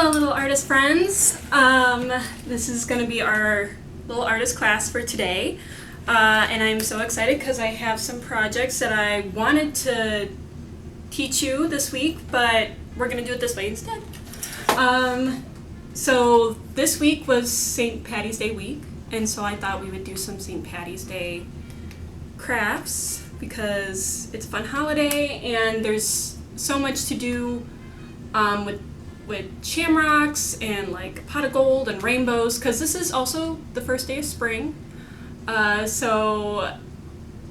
Hello, little artist friends. This is going to be our little artist class for today. And I'm so excited because I have some projects that I wanted to teach you this week, but we're going to do it this way instead. So this week was St. Patty's Day week, and so I thought we would do some St. Patty's Day crafts because it's a fun holiday and there's so much to do with shamrocks and like pot of gold and rainbows, because this is also the first day of spring. So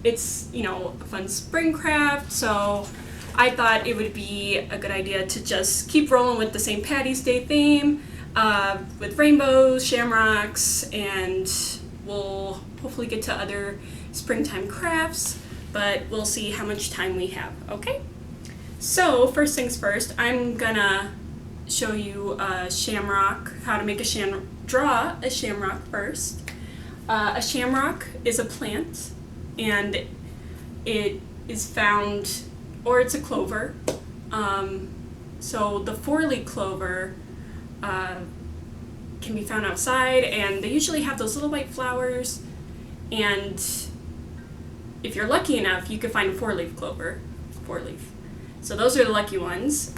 it's, a fun spring craft, so I thought it would be a good idea to just keep rolling with the St. Patty's Day theme with rainbows, shamrocks, and we'll hopefully get to other springtime crafts, but we'll see how much time we have, okay? So first things first, I'm gonna show you a shamrock, how to make draw a shamrock first. A shamrock is a plant, and it is found, or it's a clover. So the four-leaf clover can be found outside, and they usually have those little white flowers, and if you're lucky enough, you could find a four-leaf clover, four-leaf. So those are the lucky ones,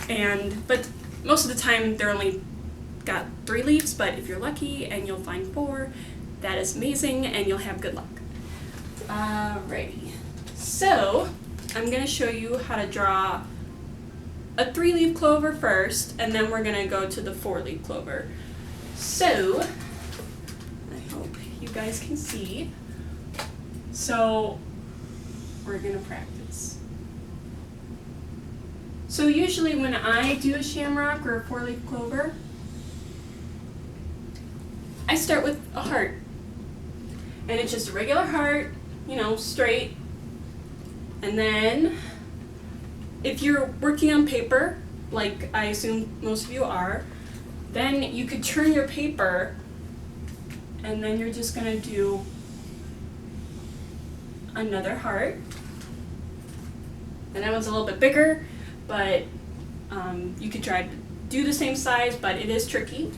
but most of the time they're only got 3 leaves, but if you're lucky and you'll find 4, that is amazing and you'll have good luck. Alrighty, so I'm going to show you how to draw a 3-leaf clover first, and then we're going to go to the 4-leaf clover. So, I hope you guys can see. So, we're going to practice. So usually when I do a shamrock or a 4-leaf clover, I start with a heart. And it's just a regular heart, straight. And then if you're working on paper, like I assume most of you are, then you could turn your paper and then you're just going to do another heart. And that one's a little bit bigger, but you could try to do the same size, but it is tricky.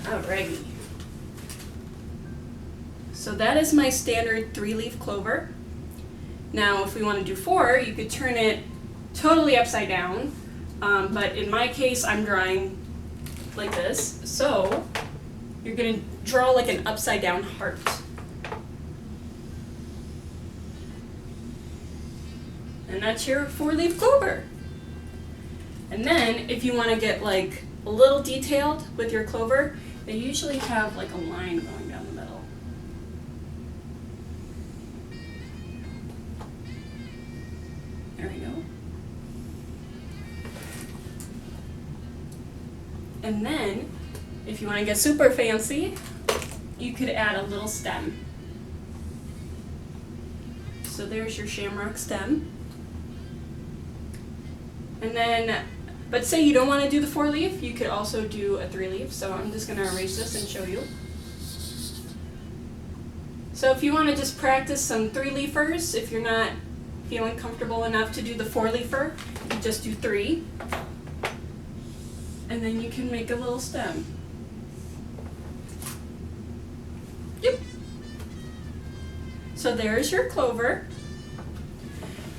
Alrighty. So that is my standard 3-leaf clover. Now if we want to do 4, you could turn it totally upside down, but in my case I'm drawing like this, so you're going to draw like an upside down heart. And that's your 4-leaf clover. And then if you want to get like a little detailed with your clover, they usually have like a line going down the middle. There we go. And then if you want to get super fancy, you could add a little stem. So there's your shamrock stem. And then, but say you don't want to do the 4-leaf, you could also do a 3-leaf. So I'm just going to erase this and show you. So if you want to just practice some 3-leafers, if you're not feeling comfortable enough to do the 4-leafer, you just do 3. And then you can make a little stem. Yep. So there's your clover.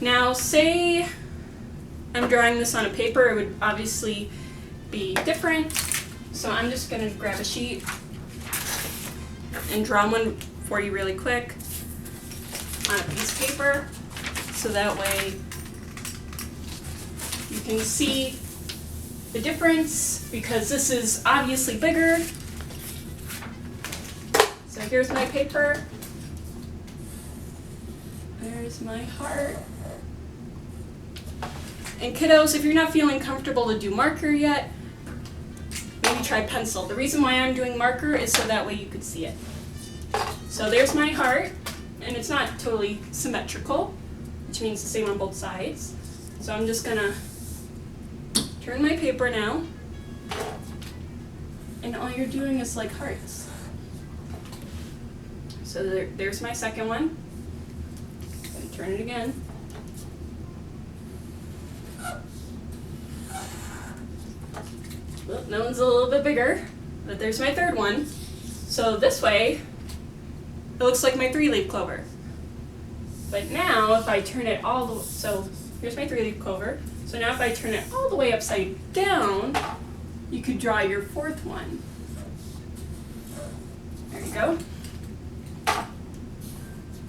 Now say I'm drawing this on a paper, it would obviously be different. So I'm just going to grab a sheet and draw one for you really quick on a piece of paper, so that way you can see the difference, because this is obviously bigger. So here's my paper. There's my heart. And kiddos, if you're not feeling comfortable to do marker yet, maybe try pencil. The reason why I'm doing marker is so that way you could see it. So there's my heart, and it's not totally symmetrical, which means the same on both sides. So I'm just gonna turn my paper now, and all you're doing is like hearts. So there's my second one. Turn it again. Well, that one's a little bit bigger, but there's my third one. So this way, it looks like my 3-leaf clover. But now if I turn it all the so here's my 3-leaf clover. So now if I turn it all the way upside down, you could draw your 4th one. There you go.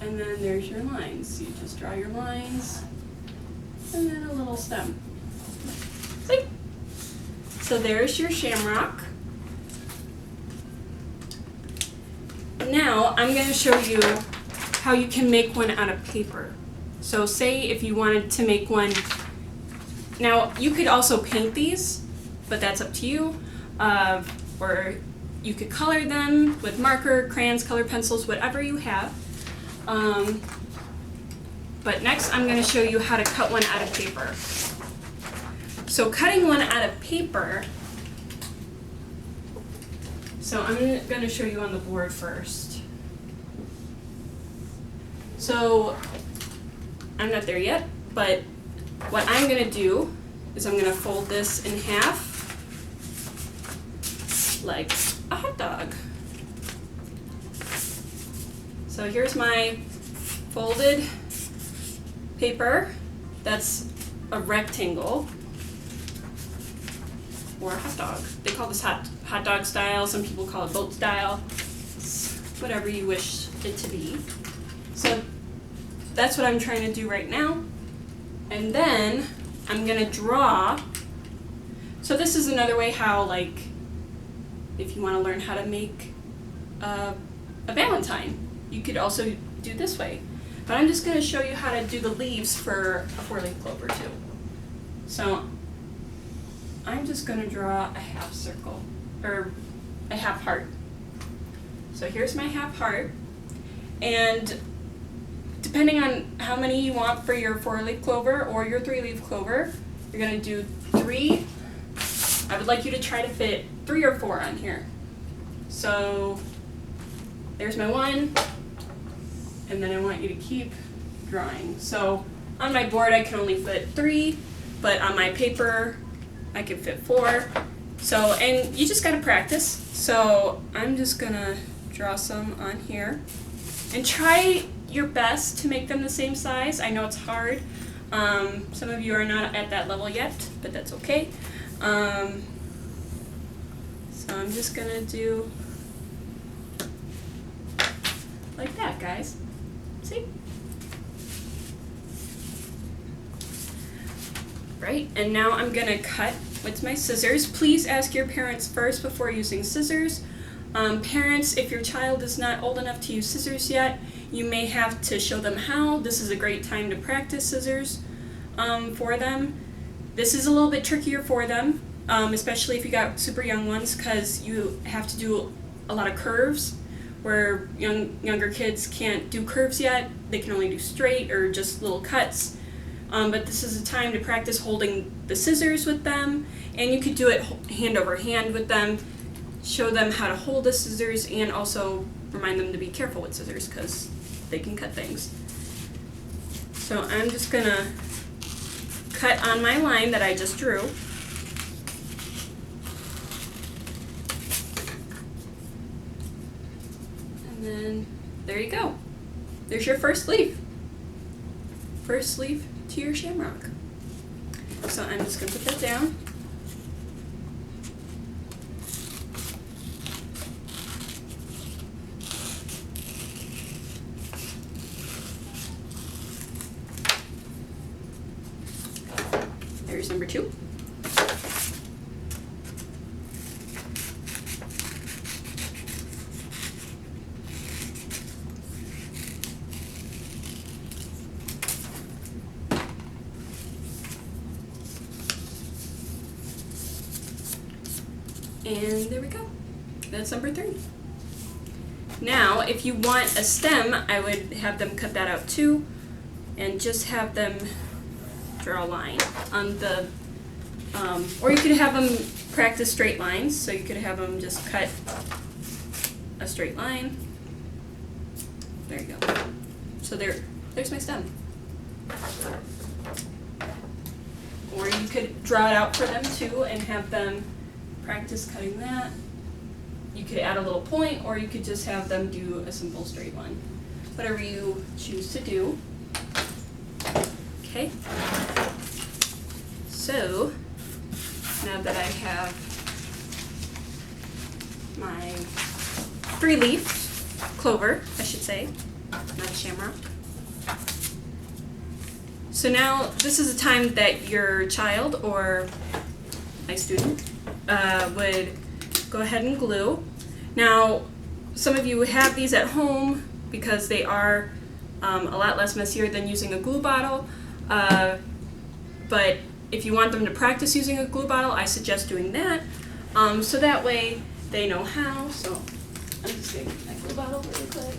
And then there's your lines. You just draw your lines, and then a little stem. See? So there's your shamrock. Now I'm going to show you how you can make one out of paper. So say if you wanted to make one, now you could also paint these, but that's up to you. Or you could color them with marker, crayons, colored pencils, whatever you have. But next I'm going to show you how to cut one out of paper. So cutting one out of paper, so I'm going to show you on the board first. So I'm not there yet, but what I'm going to do is I'm going to fold this in half like a hot dog. So here's my folded paper. That's a rectangle or a hot dog. They call this hot dog style. Some people call it boat style. It's whatever you wish it to be. So that's what I'm trying to do right now. And then I'm gonna draw. So this is another way how, like, if you want to learn how to make a Valentine, you could also do this way. But I'm just going to show you how to do the leaves for a 4-leaf clover too. So I'm just going to draw a half circle, or a half heart. So here's my half heart, and depending on how many you want for your 4-leaf clover or your 3-leaf clover, you're going to do 3. I would like you to try to fit 3 or 4 on here. So there's my 1, and then I want you to keep drawing. So on my board I can only fit 3, but on my paper I can fit 4. So, and you just gotta practice. So I'm just gonna draw some on here. And try your best to make them the same size. I know it's hard. Some of you are not at that level yet, but that's okay. So I'm just gonna do like that, guys. See? Right, and now I'm gonna cut with my scissors. Please ask your parents first before using scissors. Parents, if your child is not old enough to use scissors yet, you may have to show them how. This is a great time to practice scissors for them. This is a little bit trickier for them, especially if you got super young ones, because you have to do a lot of curves where younger kids can't do curves yet. They can only do straight or just little cuts. But this is a time to practice holding the scissors with them, and you could do it hand over hand with them. Show them how to hold the scissors, and also remind them to be careful with scissors because they can cut things. So I'm just gonna cut on my line that I just drew. And then there you go. There's your first leaf. First leaf to your shamrock. So I'm just gonna put that down. There's number 2. And there we go. That's number 3. Now, if you want a stem, I would have them cut that out too, and just have them draw a line on the, or you could have them practice straight lines. So you could have them just cut a straight line. There you go. So there's my stem. Or you could draw it out for them too and have them practice cutting that. You could add a little point, or you could just have them do a simple straight one. Whatever you choose to do. Okay. So, now that I have my 3-leaf clover, I should say, not a shamrock. So now this is a time that your child or my student would go ahead and glue. Now, some of you have these at home because they are a lot less messier than using a glue bottle. But if you want them to practice using a glue bottle, I suggest doing that. So that way they know how. So I'm just going to get my glue bottle really quick.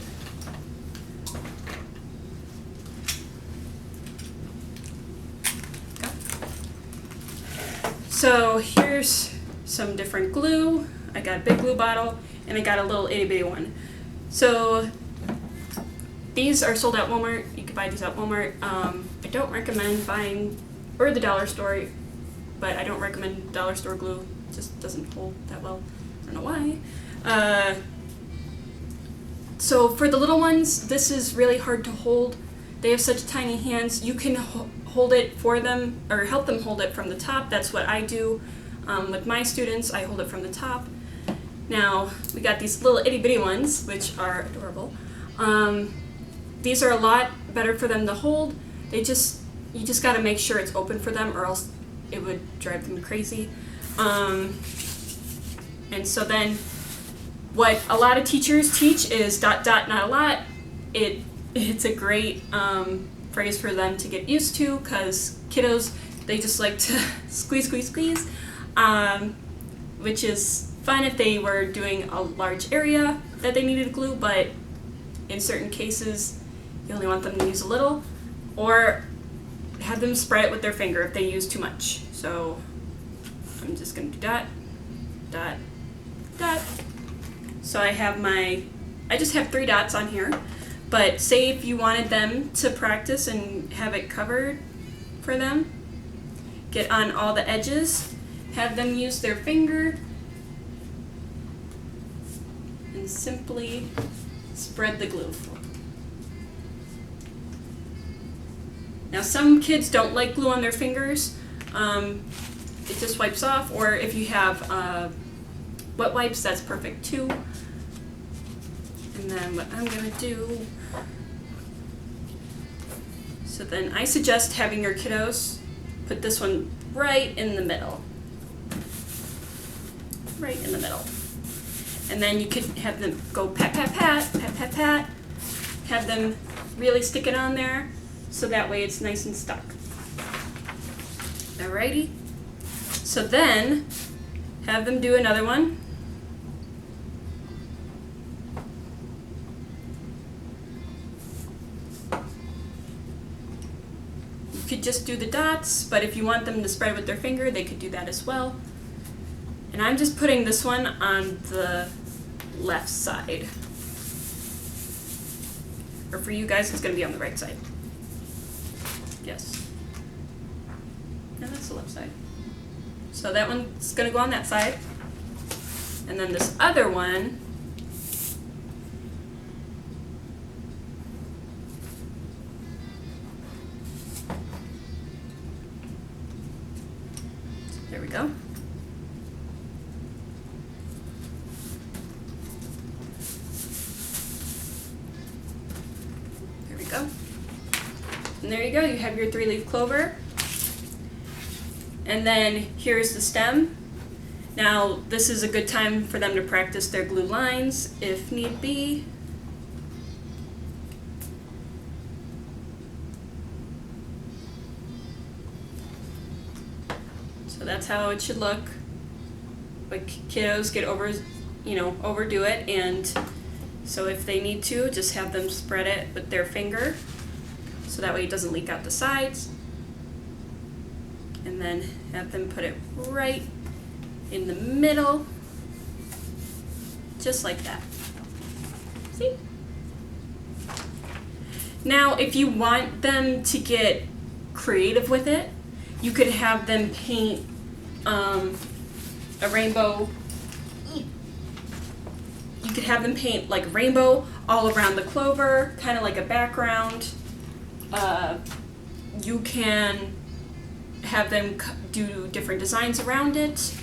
So here's some different glue. I got a big glue bottle and I got a little itty bitty one. So these are sold at Walmart. You can buy these at Walmart. I don't recommend buying, or the dollar store, but I don't recommend dollar store glue. It just doesn't hold that well. I don't know why. So for the little ones, this is really hard to hold. They have such tiny hands. You can hold it for them, or help them hold it from the top. That's what I do with my students. I hold it from the top. Now, we got these little itty bitty ones, which are adorable. These are a lot better for them to hold. You just got to make sure it's open for them, or else it would drive them crazy. And so then, what a lot of teachers teach is dot dot not a lot. It's a great phrase for them to get used to, because kiddos, they just like to squeeze, squeeze, squeeze, which is fun if they were doing a large area that they needed glue, but in certain cases you only want them to use a little, or have them spread it with their finger if they use too much. So I'm just going to do dot, dot, dot. So I just have 3 dots on here, but say if you wanted them to practice and have it covered for them, get on all the edges, have them use their finger, and simply spread the glue. Now some kids don't like glue on their fingers. It just wipes off, or if you have wet wipes, that's perfect too. And then what I'm going to do, so then I suggest having your kiddos put this one right in the middle. Right in the middle. And then you could have them go pat, pat, pat, pat, pat, pat. Have them really stick it on there, so that way it's nice and stuck. Alrighty. So then, have them do another one. You could just do the dots, but if you want them to spread with their finger, they could do that as well. And I'm just putting this one on the left side. Or for you guys, it's going to be on the right side. Yes. No, that's the left side. So that one's going to go on that side. And then this other one, there we go. There we go. And there you go, you have your 3-leaf clover. And then here's the stem. Now this is a good time for them to practice their glue lines if need be. So that's how it should look. But kiddos get overdo it, and so if they need to, just have them spread it with their finger, so that way it doesn't leak out the sides. And then have them put it right in the middle, just like that. See? Now, if you want them to get creative with it, you could have them paint a rainbow. You could have them paint like rainbow all around the clover, kind of like a background. You can have them do different designs around it.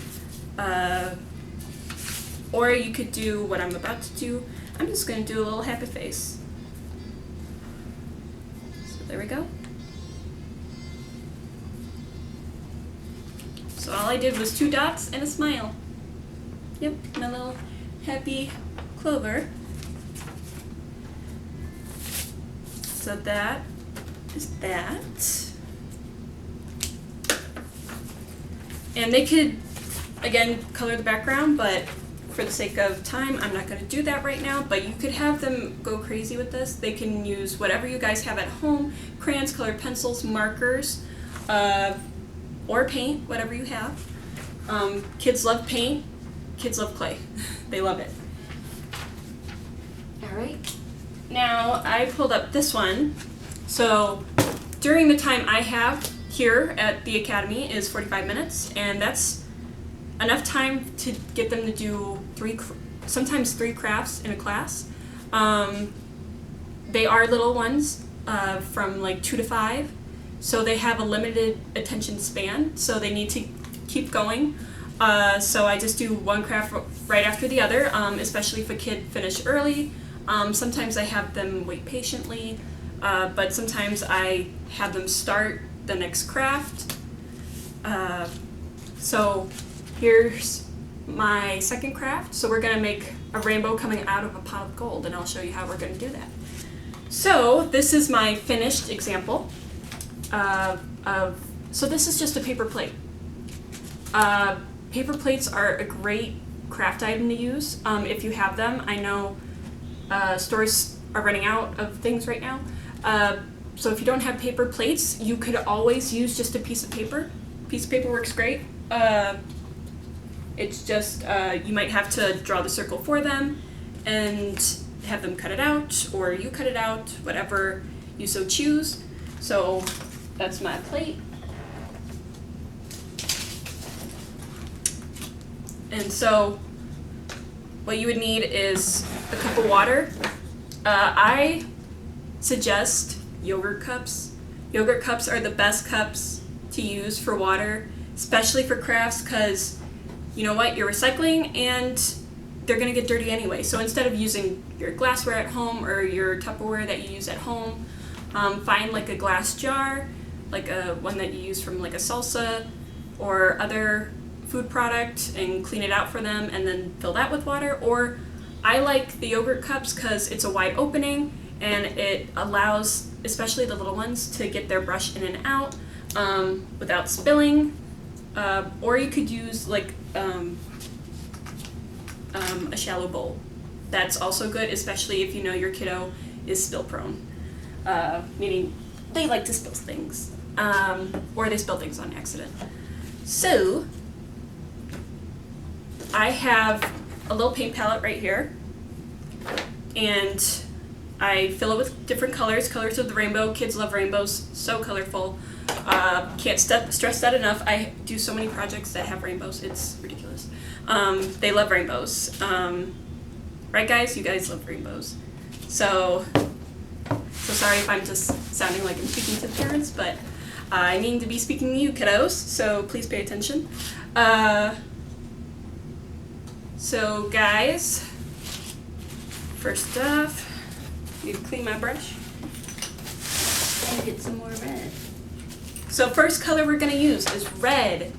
Or you could do what I'm about to do. I'm just going to do a little happy face. So there we go. So all I did was 2 dots and a smile. Yep, my little happy clover. So that is that. And they could, again, color the background, but for the sake of time, I'm not going to do that right now, but you could have them go crazy with this. They can use whatever you guys have at home, crayons, colored pencils, markers, or paint, whatever you have. Kids love paint. Kids love clay. They love it. All right. Now, I pulled up this one. So during the time I have here at the Academy is 45 minutes, and that's enough time to get them to do sometimes three crafts in a class. They are little ones from like 2 to 5, so they have a limited attention span, so they need to keep going. So I just do one craft right after the other, especially if a kid finished early. Sometimes I have them wait patiently, but sometimes I have them start the next craft. So here's my second craft. So we're going to make a rainbow coming out of a pot of gold, and I'll show you how we're going to do that. So this is my finished example so this is just a paper plate. Paper plates are a great craft item to use if you have them. I know stores are running out of things right now. So if you don't have paper plates, you could always use just a piece of paper. Piece of paper works great. It's just, you might have to draw the circle for them and have them cut it out, or you cut it out, whatever you so choose. So that's my plate. And so what you would need is a cup of water. I suggest yogurt cups. Yogurt cups are the best cups to use for water, especially for crafts, because you know what, you're recycling and they're going to get dirty anyway. So instead of using your glassware at home or your Tupperware that you use at home, find like a glass jar, like one that you use from like a salsa or other food product, and clean it out for them and then fill that with water. Or I like the yogurt cups because it's a wide opening and it allows, especially the little ones, to get their brush in and out without spilling. Or you could use like a shallow bowl. That's also good, especially if you know your kiddo is spill prone, meaning they like to spill things, or they spill things on accident. So I have a little paint palette right here, and I fill it with different colors of the rainbow. Kids love rainbows, so colorful. Can't stress that enough. I do so many projects that have rainbows, it's ridiculous. They love rainbows. Right guys? You guys love rainbows. So sorry if I'm just sounding like I'm speaking to the parents, but I mean to be speaking to you kiddos, so please pay attention. So guys, first off, I need to clean my brush and get some more red. So first color we're going to use is red.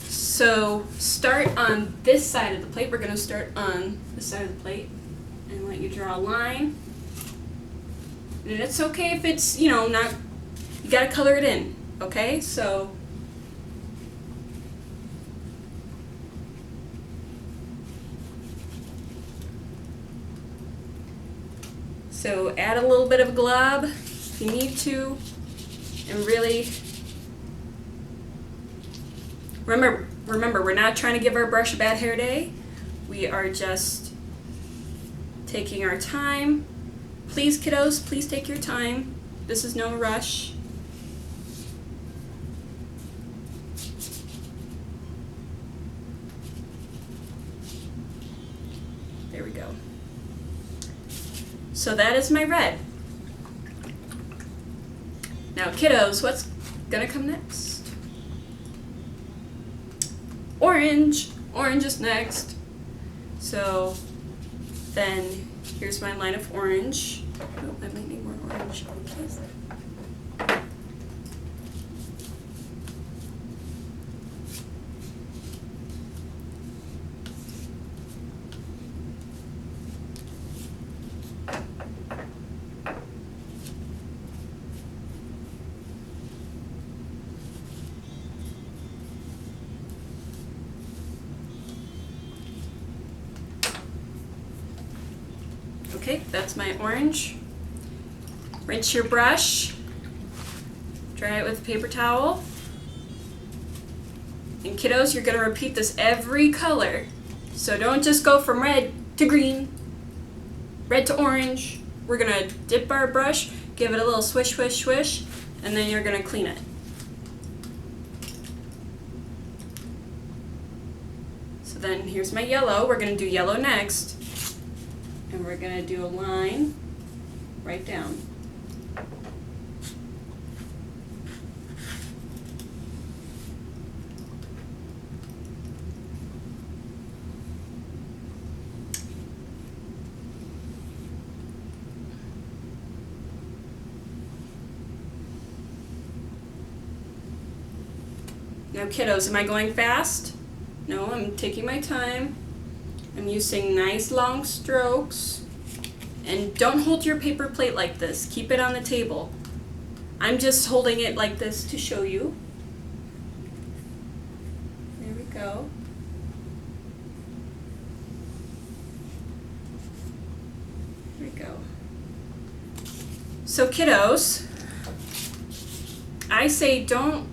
So start on this side of the plate. We're going to start on this side of the plate and let you draw a line. And it's okay if it's, you know, not, you got to color it in, okay? So add a little bit of glob if you need to, and really remember, we're not trying to give our brush a bad hair day. We are just taking our time. Please, kiddos, please take your time. This is no rush. There we go. So that is my red. Now kiddos, what's gonna come next? Orange. Orange is next. So then here's my line of orange. Oh, I might need more orange. Please. Okay, that's my orange. Rinse your brush, dry it with a paper towel. And kiddos, you're gonna repeat this every color. So don't just go from red to green, red to orange. We're gonna dip our brush, give it a little swish, swish, swish, and then you're gonna clean it. So then here's my yellow. We're gonna do yellow next. And we're going to do a line right down. Now kiddos, am I going fast? No, I'm taking my time. I'm using nice long strokes. And don't hold your paper plate like this. Keep it on the table. I'm just holding it like this to show you. There we go. There we go. So kiddos, I say don't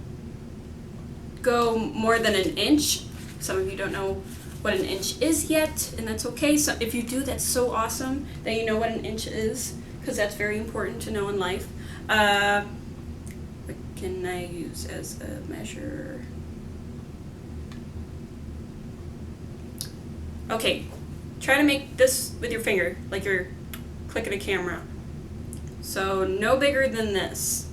go more than an inch. Some of you don't know what an inch is yet, and that's okay. So if you do, that's so awesome that you know what an inch is, because that's very important to know in life. What can I use as a measure? Okay, try to make this with your finger, like you're clicking a camera. So no bigger than this.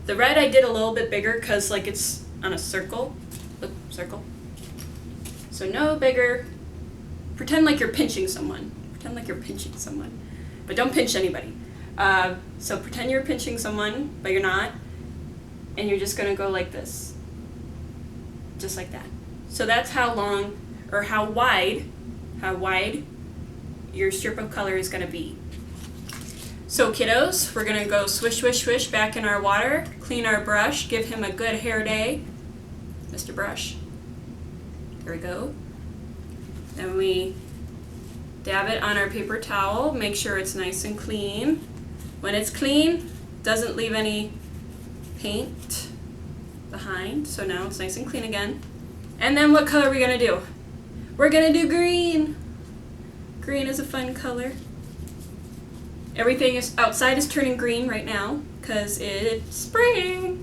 The red I did a little bit bigger because like it's on a circle. Look, circle. So no bigger. Pretend like you're pinching someone. Pretend like you're pinching someone. But don't pinch anybody. So pretend you're pinching someone, but you're not. And you're just going to go like this. Just like that. So that's how long, or how wide your strip of color is going to be. So kiddos, we're going to go swish, swish, swish back in our water. Clean our brush. Give him a good hair day. Mr. Brush. There we go. Then we dab it on our paper towel. Make sure it's nice and clean. When it's clean, doesn't leave any paint behind. So now it's nice and clean again. And then what color are we going to do? We're going to do green. Green is a fun color. Everything is outside is turning green right now because it's spring.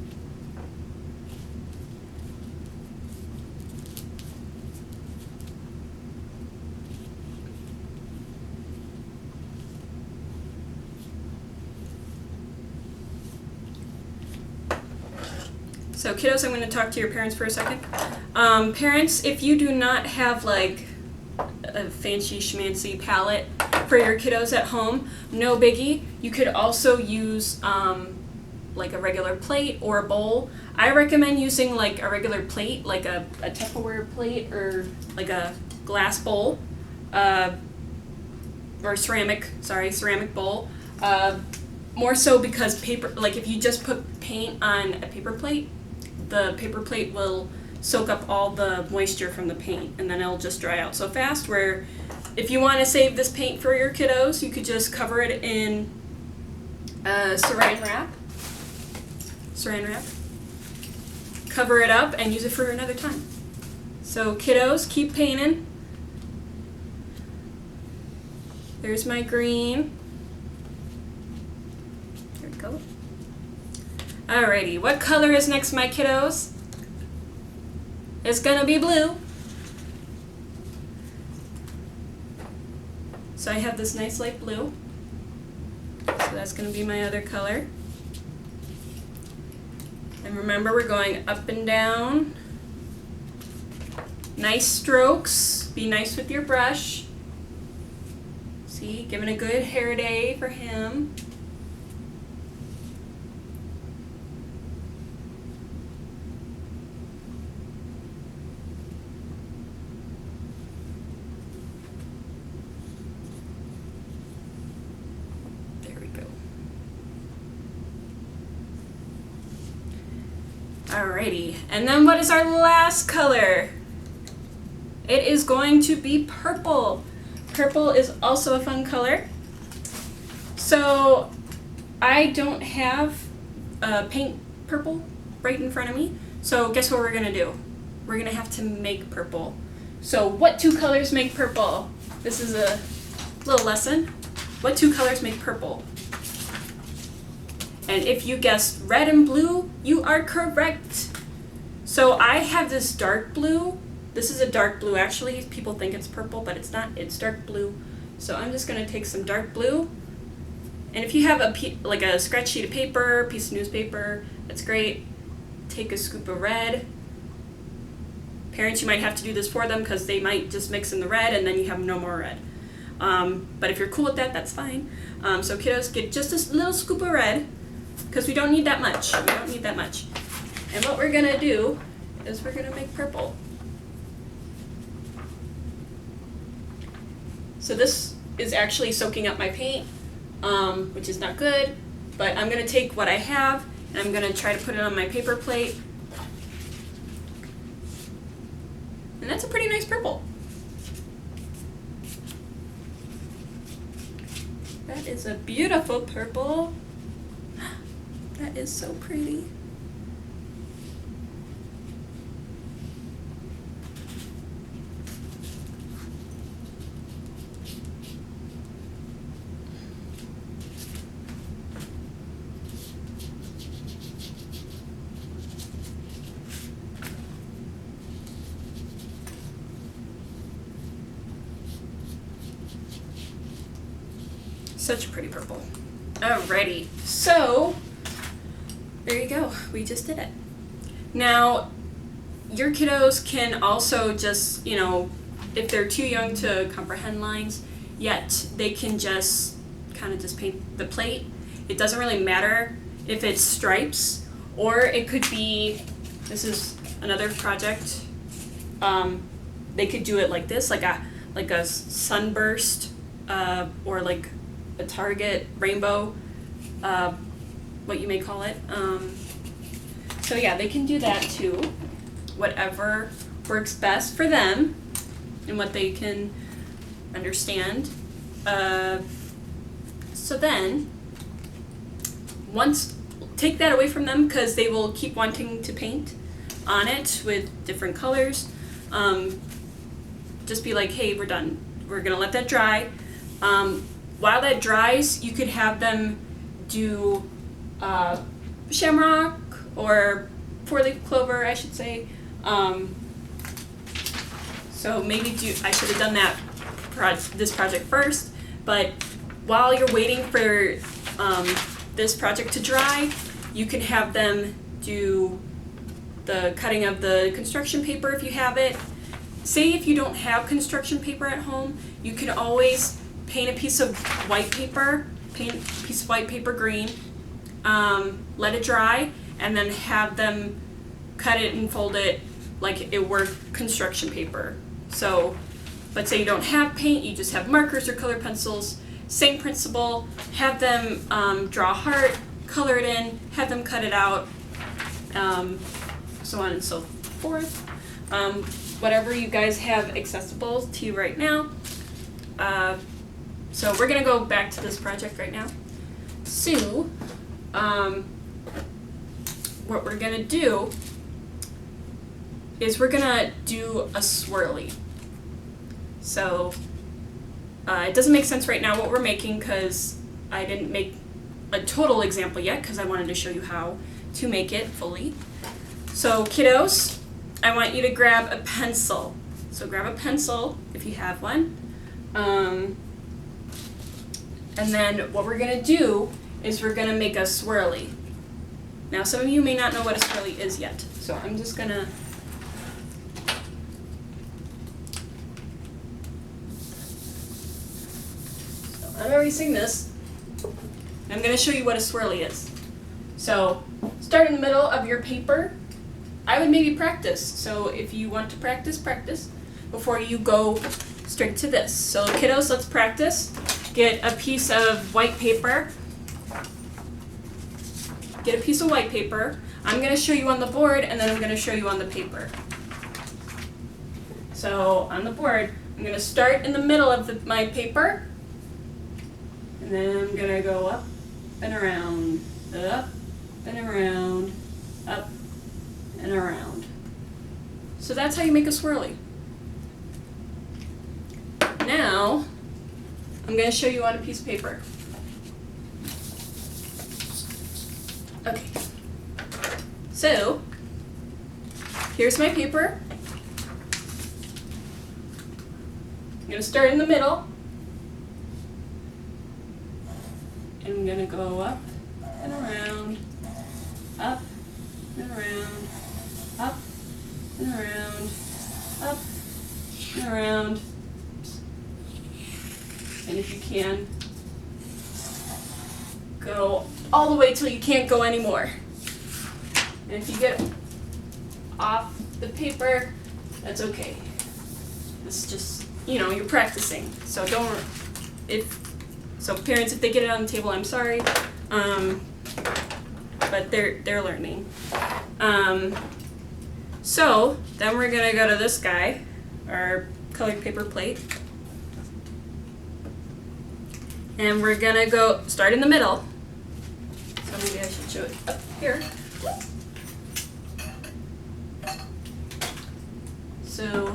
So kiddos, I'm going to talk to your parents for a second. Parents, if you do not have like a fancy schmancy palette for your kiddos at home, no biggie. You could also use like a regular plate or a bowl. I recommend using like a regular plate, like a Tupperware plate or like a glass bowl, or ceramic bowl. More so because paper, like if you just put paint on a paper plate, the paper plate will soak up all the moisture from the paint and then it'll just dry out so fast, where if you want to save this paint for your kiddos, you could just cover it in saran wrap, cover it up and use it for another time. So kiddos, keep painting. There's my green. There go. Alrighty, what color is next, my kiddos? It's gonna be blue. So I have this nice light blue. So that's gonna be my other color. And remember, we're going up and down. Nice strokes. Be nice with your brush. See, giving a good hair day for him. Alrighty, and then what is our last color? It is going to be purple. Purple is also a fun color. So I don't have paint purple right in front of me. So guess what we're gonna do? We're gonna have to make purple. So what two colors make purple? This is a little lesson. What two colors make purple? And if you guessed red and blue, you are correct. So I have this dark blue. This is a dark blue actually. People think it's purple, but it's not. It's dark blue. So I'm just gonna take some dark blue. And if you have like a scratch sheet of paper, piece of newspaper, that's great. Take a scoop of red. Parents, you might have to do this for them because they might just mix in the red and then you have no more red. But if you're cool with that, that's fine. So kiddos, get just a little scoop of red, because we don't need that much. We don't need that much. And what we're gonna do is we're gonna make purple. So this is actually soaking up my paint, which is not good, but I'm gonna take what I have and I'm gonna try to put it on my paper plate. And that's a pretty nice purple. That is a beautiful purple. That is so pretty. Such a pretty purple. Alrighty, so there you go, we just did it. Now, your kiddos can also just, if they're too young to comprehend lines yet, they can just kind of just paint the plate. It doesn't really matter if it's stripes, or it could be, this is another project, they could do it like this, like a sunburst, or like a target rainbow, what you may call it. So yeah, they can do that too, whatever works best for them and what they can understand. So then, take that away from them because they will keep wanting to paint on it with different colors. Just be like, hey, we're done. We're gonna let that dry. While that dries, you could have them do shamrock or four-leaf clover, I should say. So maybe I should have done this project first, but while you're waiting for this project to dry, you can have them do the cutting of the construction paper if you have it. Say if you don't have construction paper at home, you can always paint a piece of white paper, green, let it dry, and then have them cut it and fold it like it were construction paper. So let's say you don't have paint, you just have markers or colored pencils, same principle, have them draw a heart, color it in, have them cut it out, so on and so forth. Whatever you guys have accessible to you right now. So we're gonna go back to this project right now. So, what we're gonna do is we're gonna do a swirly. So, it doesn't make sense right now what we're making because I didn't make a total example yet because I wanted to show you how to make it fully. So kiddos, I want you to grab a pencil. So grab a pencil if you have one. And then what we're gonna do is we're gonna make a swirly. Now some of you may not know what a swirly is yet, so I'm just gonna I'm erasing this. I'm going to show you what a swirly is. So start in the middle of your paper. I would maybe practice. So if you want to practice, practice before you go straight to this. So kiddos, let's practice. Get a piece of white paper. Get a piece of white paper. I'm going to show you on the board and then I'm going to show you on the paper. So on the board, I'm going to start in the middle of my paper. And then I'm going to go up and around, up and around, up and around. So that's how you make a swirly. Now, I'm going to show you on a piece of paper. Okay. So, here's my paper. I'm going to start in the middle. I'm going to go up and around, up and around, up and around, up and around. And if you can, go all the way till you can't go anymore. And if you get off the paper, that's okay. It's just, you know, you're practicing. So So parents, if they get it on the table, I'm sorry, but they're learning. So then we're gonna go to this guy, our colored paper plate, and we're gonna go start in the middle. So maybe I should show it up here. So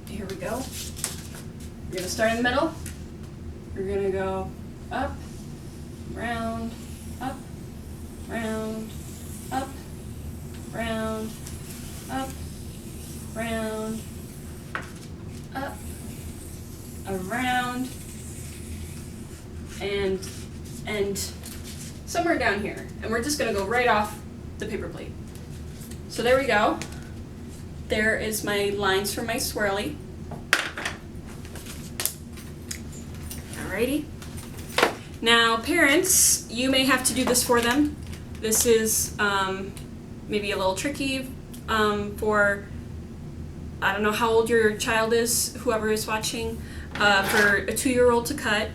here we go. We're going to start in the middle. We're going to go up, round, up, round, up, round, up, round, up, around, and somewhere down here. And we're just going to go right off the paper plate. So there we go. There is my lines for my swirly. Alrighty. Now parents, you may have to do this for them. This is maybe a little tricky for, I don't know how old your child is, whoever is watching, for a 2-year-old to cut.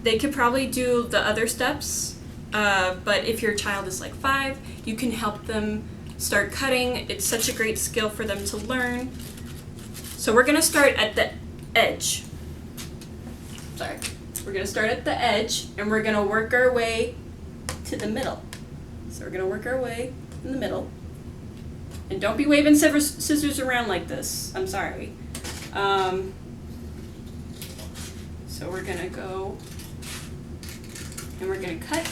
They could probably do the other steps, but if your child is like 5, you can help them start cutting. It's such a great skill for them to learn. So we're going to start at the edge. Sorry. We're going to start at the edge and we're going to work our way to the middle. So we're going to work our way in the middle. And don't be waving scissors around like this. I'm sorry. So we're going to go and we're going to cut.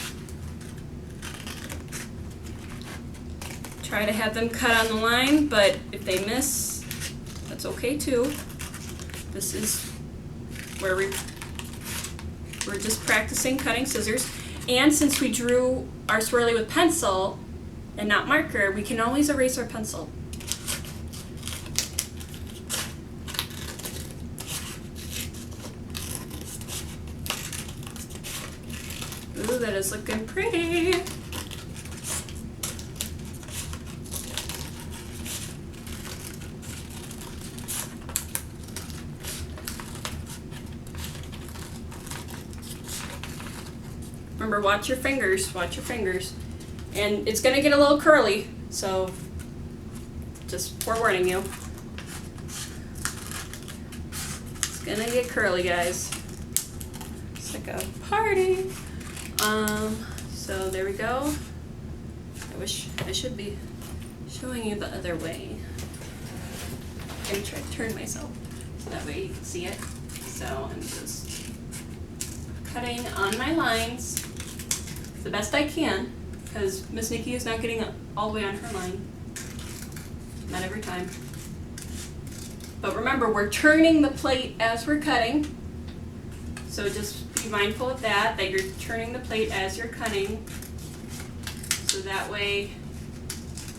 Try to have them cut on the line, but if they miss, that's okay too. This is where we're just practicing cutting scissors. And since we drew our swirly with pencil and not marker, we can always erase our pencil. Ooh, that is looking pretty. Remember, watch your fingers, watch your fingers. And it's gonna get a little curly, so just forewarning you. It's gonna get curly, guys. It's like a party. So there we go. I wish I should be showing you the other way. I'm gonna try to turn myself so that way you can see it. So I'm just cutting on my lines the best I can, because Miss Nikki is not getting all the way on her line. Not every time. But remember, we're turning the plate as we're cutting. So just be mindful of that you're turning the plate as you're cutting. So that way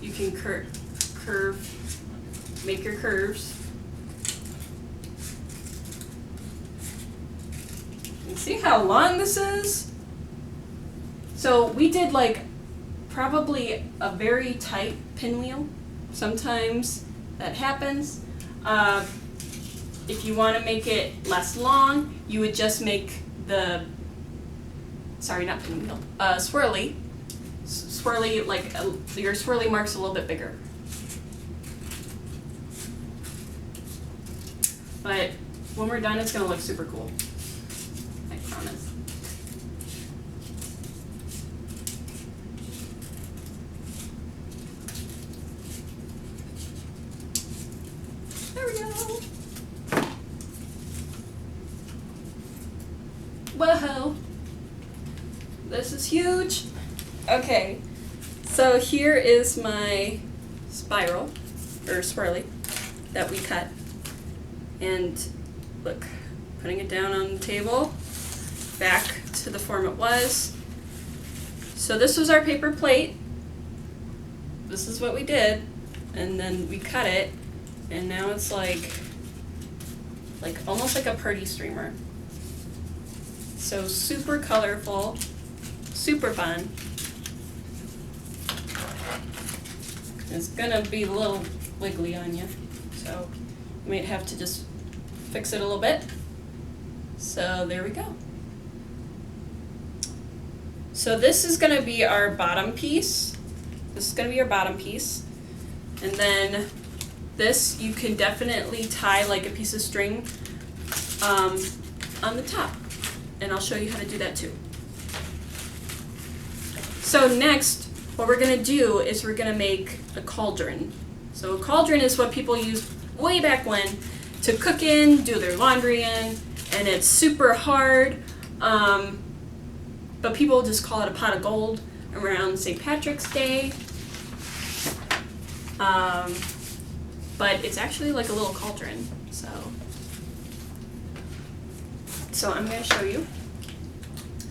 you can make your curves. And see how long this is? So we did like probably a very tight pinwheel. Sometimes that happens. If you want to make it less long, you would just make the, not pinwheel, swirly, like your swirly mark's a little bit bigger. But when we're done, it's going to look super cool. I promise. There we go. Whoa. This is huge. Okay, so here is my spiral, or swirly, that we cut. And look, putting it down on the table, back to the form it was. So this was our paper plate. This is what we did, and then we cut it, and now it's like almost like a party streamer. So super colorful, super fun. It's gonna be a little wiggly on you, so you might have to just fix it a little bit. So there we go. So this is gonna be our bottom piece. This is gonna be our bottom piece. And then this you can definitely tie like a piece of string on the top. And I'll show you how to do that too. So next, what we're gonna do is we're gonna make a cauldron. So a cauldron is what people used way back when to cook in, do their laundry in, and it's super hard, but people just call it a pot of gold around St. Patrick's Day. But it's actually like a little cauldron. So I'm going to show you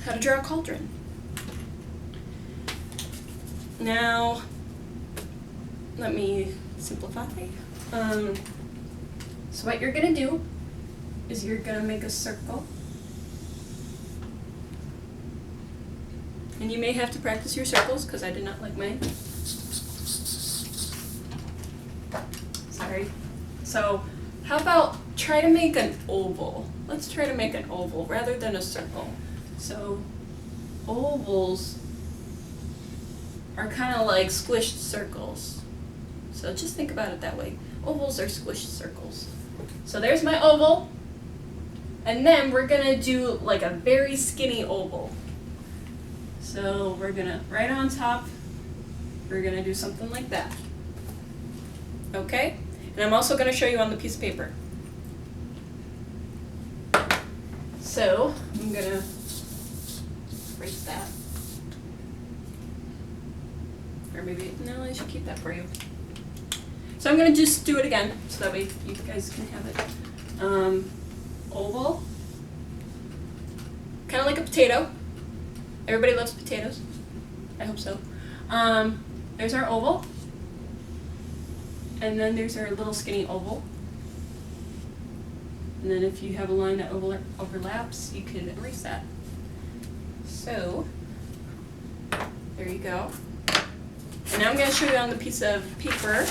how to draw a cauldron. Now, let me simplify. So what you're going to do is you're going to make a circle. And you may have to practice your circles because I did not like mine. Sorry. So how about try to make an oval? Let's try to make an oval rather than a circle. So ovals are kind of like squished circles. So just think about it that way. Ovals are squished circles. So there's my oval. And then we're gonna do like a very skinny oval. So we're gonna, right on top, we're gonna do something like that. Okay? And I'm also gonna show you on the piece of paper. So I'm gonna erase that. Or maybe, no, I should keep that for you. So I'm gonna just do it again, so that way you guys can have it. Oval, kind of like a potato. Everybody loves potatoes. I hope so. There's our oval. And then there's our little skinny oval. And then if you have a line that overlaps, you can erase that. So, there you go. And now I'm going to show you on the piece of paper.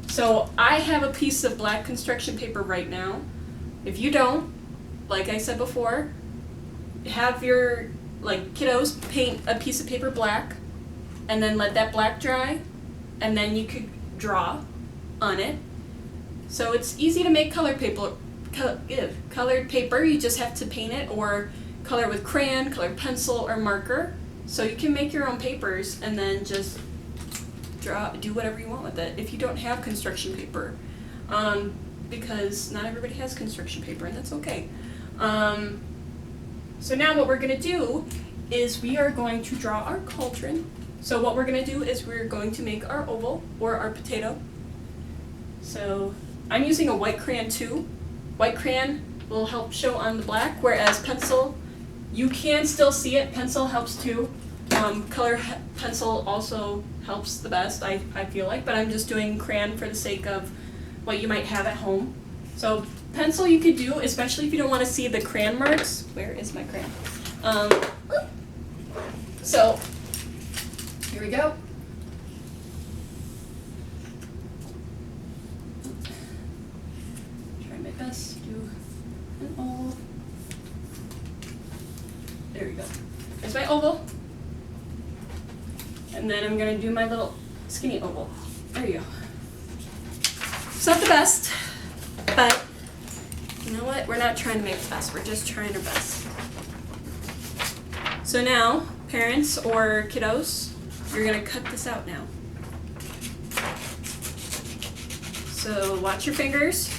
So I have a piece of black construction paper right now. If you don't, like I said before, have your kiddos paint a piece of paper black and then let that black dry, and then you could draw on it. So it's easy to make colored paper. You just have to paint it or color with crayon, colored pencil, or marker. So you can make your own papers and then just do whatever you want with it if you don't have construction paper, because not everybody has construction paper, and that's okay. So now what we're going to do is we are going to draw our cauldron. So what we're going to do is we're going to make our oval, or our potato. So I'm using a white crayon too. White crayon will help show on the black, whereas pencil, you can still see it. Pencil helps too. Color pencil also helps the best, I feel like, but I'm just doing crayon for the sake of what you might have at home. So pencil you could do, especially if you don't want to see the crayon marks. Where is my crayon? So here we go. Try my best to do an oval. There we go. There's my oval. And then I'm going to do my little skinny oval. There you go. It's not the best, but you know what? We're not trying to make the best. We're just trying our best. So now, parents or kiddos, you're going to cut this out now. So watch your fingers.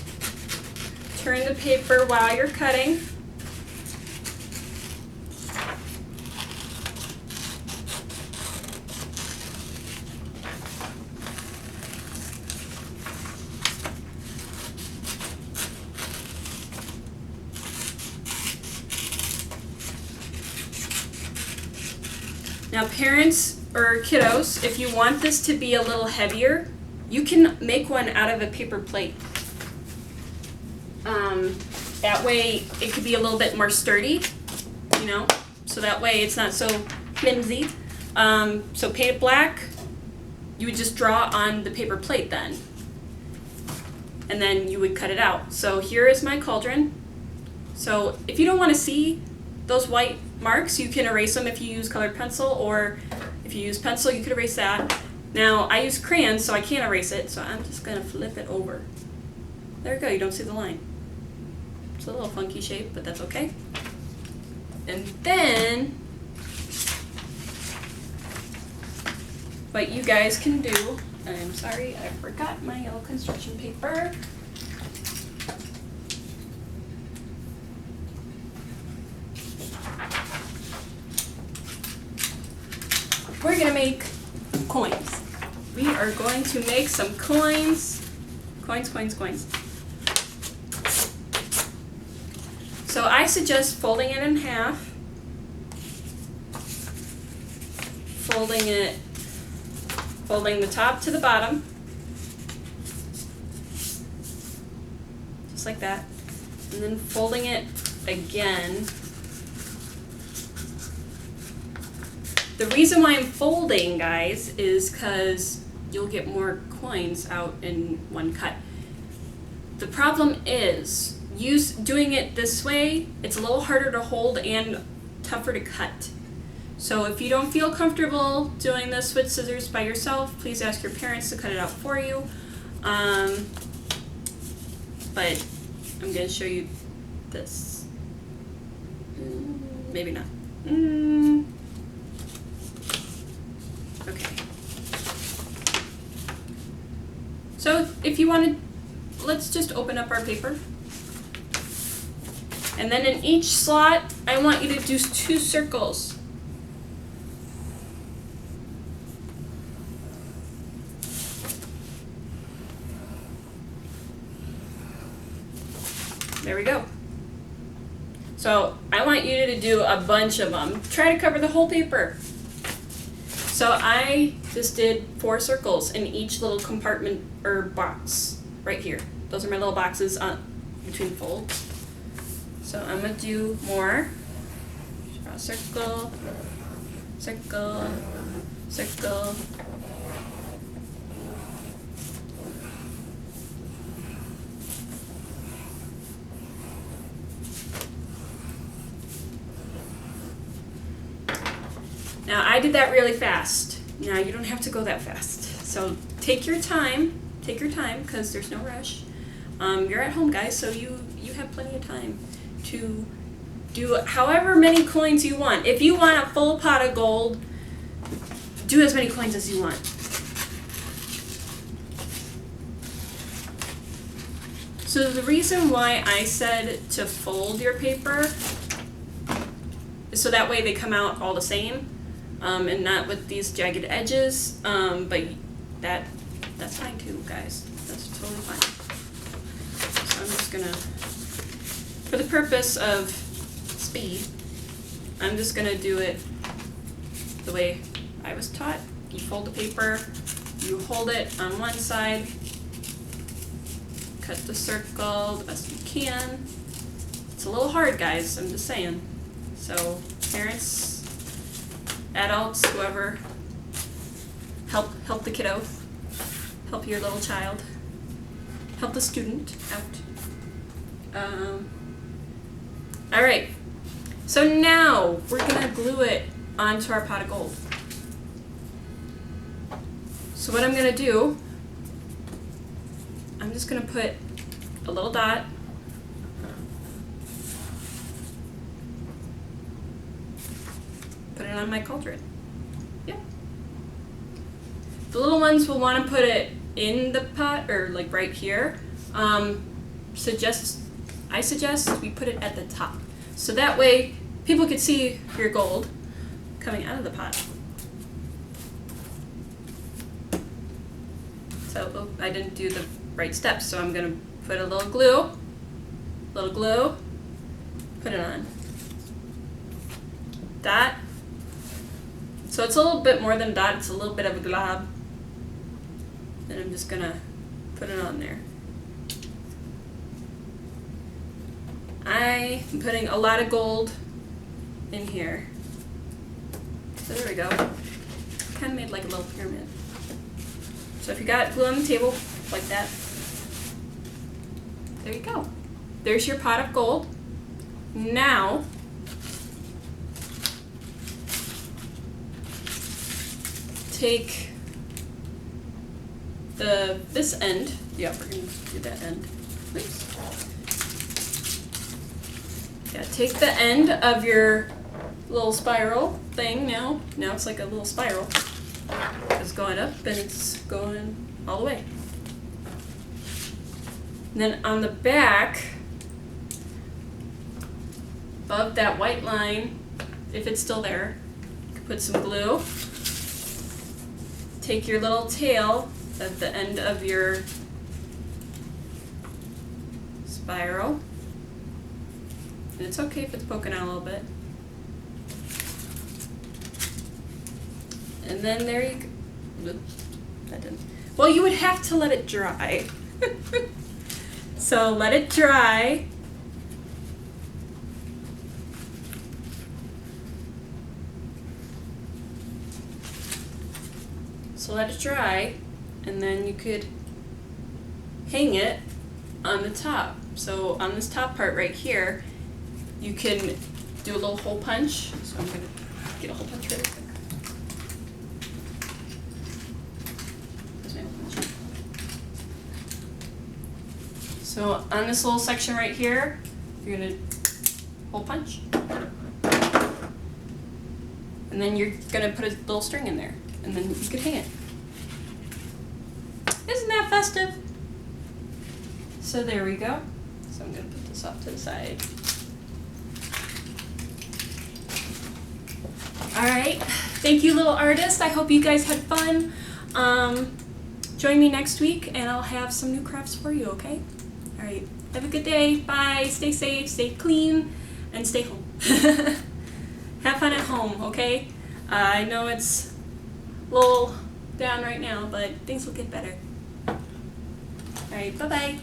Turn the paper while you're cutting. Now parents or kiddos, if you want this to be a little heavier, you can make one out of a paper plate. That way it could be a little bit more sturdy, you know, so that way it's not so flimsy. So paint it black, you would just draw on the paper plate then, and then you would cut it out. So here is my cauldron. So if you don't want to see those white marks, you can erase them if you use colored pencil, or if you use pencil, you could erase that. Now, I use crayons, so I can't erase it, so I'm just going to flip it over. There we go, you don't see the line. It's a little funky shape, but that's okay. And then, what you guys can do, I'm sorry, I forgot my yellow construction paper. We're going to make coins. We are going to make some coins. Coins, coins, coins. So I suggest folding it in half. Folding the top to the bottom. Just like that. And then folding it again. The reason why I'm folding, guys, is because you'll get more coins out in one cut. The problem is, doing it this way, it's a little harder to hold and tougher to cut. So if you don't feel comfortable doing this with scissors by yourself, please ask your parents to cut it out for you. But I'm going to show you this. Maybe not. Okay. So if you want to, let's just open up our paper. And then in each slot, I want you to do 2 circles. There we go. So I want you to do a bunch of them. Try to cover the whole paper. So I just did 4 circles in each little compartment or box right here. Those are my little boxes between folds. So I'm going to do more. Draw a circle, circle, circle. Now I did that really fast. Now you don't have to go that fast. So take your time, because there's no rush. You're at home, guys, so you have plenty of time to do however many coins you want. If you want a full pot of gold, do as many coins as you want. So the reason why I said to fold your paper is so that way they come out all the same, and not with these jagged edges, but that's fine too, guys. That's totally fine. So I'm just gonna, for the purpose of speed, I'm just gonna do it the way I was taught. You fold the paper, you hold it on one side, cut the circle the best you can. It's a little hard, guys, I'm just saying. So parents, adults, whoever, help the kiddo, help your little child, help the student out. All right, so now we're gonna glue it onto our pot of gold. So what I'm gonna do, I'm just gonna put a little dot put it on my cauldron. Yep. The little ones will want to put it in the pot or like right here. I suggest we put it at the top. So that way people could see your gold coming out of the pot. So I didn't do the right steps, so I'm gonna put a little glue, put it on. Dot. So it's a little bit more than a dot, it's a little bit of a glob. And I'm just gonna put it on there. I am putting a lot of gold in here. So there we go. Kind of made like a little pyramid. So if you got glue on the table like that, there you go. There's your pot of gold. Now, take this end. Yeah, we're gonna do that end. Oops. Yeah, take the end of your little spiral thing now. Now it's like a little spiral. It's going up and it's going all the way. And then on the back, above that white line, if it's still there, you can put some glue. Take your little tail at the end of your spiral. And it's okay if it's poking out a little bit. And then there you go. That didn't. Well, you would have to let it dry. So let it dry. So let it dry, and then you could hang it on the top. So on this top part right here, you can do a little hole punch. So I'm gonna get a hole punch really quick. There's my hole punch. So on this little section right here, you're gonna hole punch. And then you're gonna put a little string in there, and then you can hang it. Isn't that festive? So there we go. So I'm gonna put this off to the side. All right, thank you, little artist. I hope you guys had fun. Join me next week and I'll have some new crafts for you, okay? All right, have a good day. Bye, stay safe, stay clean, and stay home. Have fun at home, okay? I know it's a little down right now, but things will get better. All right, bye-bye.